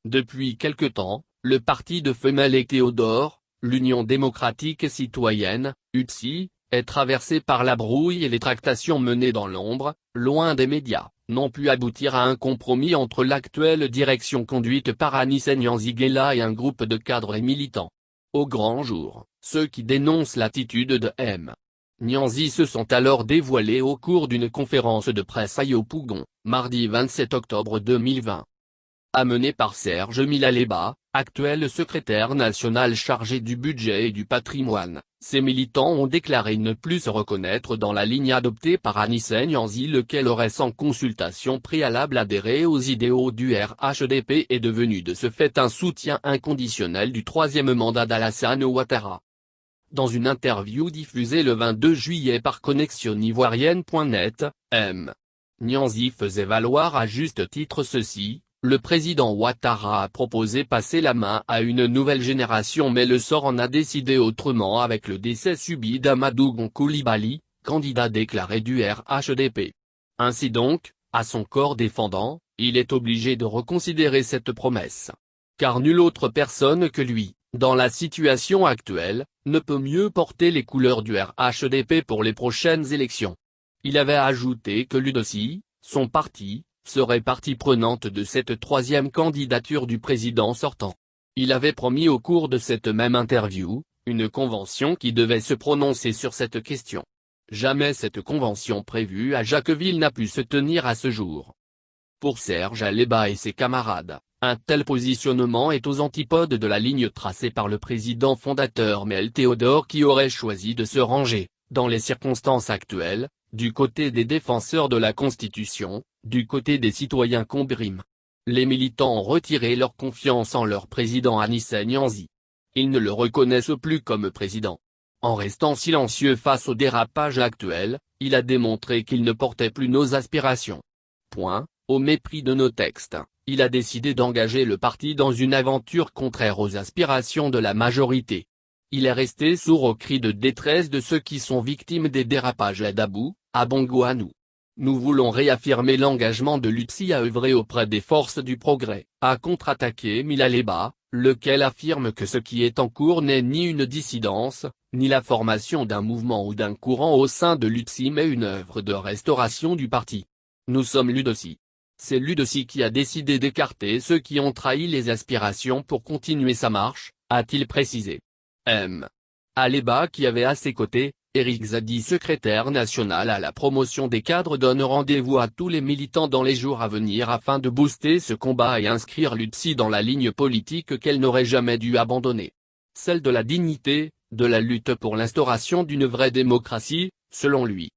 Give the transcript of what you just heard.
Depuis quelque temps, le parti de Femelle et Théodore, l'Union démocratique et citoyenne, UDSI, est traversé par la brouille et les tractations menées dans l'ombre, loin des médias, n'ont pu aboutir à un compromis entre l'actuelle direction conduite par Anissé Nyanzi-Guéla et un groupe de cadres et militants. Au grand jour, ceux qui dénoncent l'attitude de M. Nyanzi se sont alors dévoilés au cours d'une conférence de presse à Yopougon, mardi 27 octobre 2020. Amené par Serge Milaleba, actuel secrétaire national chargé du budget et du patrimoine, ces militants ont déclaré ne plus se reconnaître dans la ligne adoptée par Anissé Nyanzi, lequel aurait sans consultation préalable adhéré aux idéaux du RHDP et devenu de ce fait un soutien inconditionnel du troisième mandat d'Alassane Ouattara. Dans une interview diffusée le 22 juillet par ConnexionIvoirienne.net, M. Nyanzi faisait valoir à juste titre ceci: le président Ouattara a proposé passer la main à une nouvelle génération, mais le sort en a décidé autrement avec le décès subit d'Amadou Gon Coulibaly, candidat déclaré du RHDP. Ainsi donc, à son corps défendant, il est obligé de reconsidérer cette promesse. Car nulle autre personne que lui, dans la situation actuelle, ne peut mieux porter les couleurs du RHDP pour les prochaines élections. Il avait ajouté que l'UDSI, son parti, serait partie prenante de cette troisième candidature du président sortant. Il avait promis au cours de cette même interview, une convention qui devait se prononcer sur cette question. Jamais cette convention prévue à Jacquesville n'a pu se tenir à ce jour. Pour Serge Aleba et ses camarades, un tel positionnement est aux antipodes de la ligne tracée par le président fondateur Mel Théodore, qui aurait choisi de se ranger, dans les circonstances actuelles, du côté des défenseurs de la Constitution, du côté des citoyens combrimes. Les militants ont retiré leur confiance en leur président Anissé Nyanzi. Ils ne le reconnaissent plus comme président. En restant silencieux face au dérapage actuel, il a démontré qu'il ne portait plus nos aspirations. Point, au mépris de nos textes, il a décidé d'engager le parti dans une aventure contraire aux aspirations de la majorité. Il est resté sourd aux cris de détresse de ceux qui sont victimes des dérapages à Dabou, à Bongouanou. Nous voulons réaffirmer l'engagement de l'UDSI à œuvrer auprès des forces du progrès, a contre-attaqué Milaleba, lequel affirme que ce qui est en cours n'est ni une dissidence, ni la formation d'un mouvement ou d'un courant au sein de l'UDSI, mais une œuvre de restauration du parti. Nous sommes l'UDSI. C'est l'UDSI qui a décidé d'écarter ceux qui ont trahi les aspirations pour continuer sa marche, a-t-il précisé. M. Aleba, qui avait à ses côtés Éric Zadi, secrétaire national à la promotion des cadres, donne rendez-vous à tous les militants dans les jours à venir afin de booster ce combat et inscrire l'UDSI dans la ligne politique qu'elle n'aurait jamais dû abandonner. Celle de la dignité, de la lutte pour l'instauration d'une vraie démocratie, selon lui.